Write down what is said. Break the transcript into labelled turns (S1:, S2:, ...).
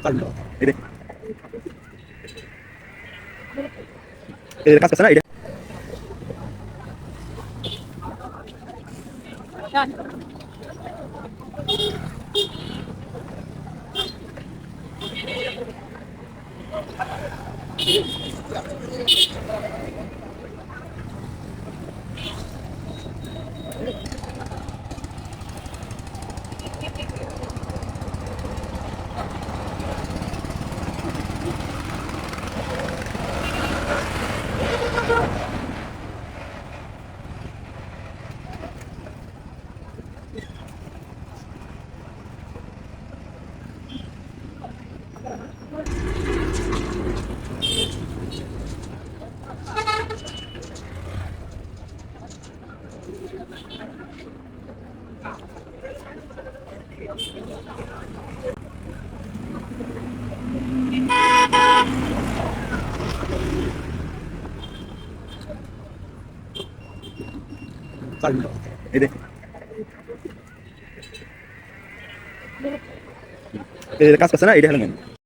S1: Ano? Ide. Ide kas sana ide.
S2: Yan.
S1: Ano? Ide. Ide kas sana ide halangan.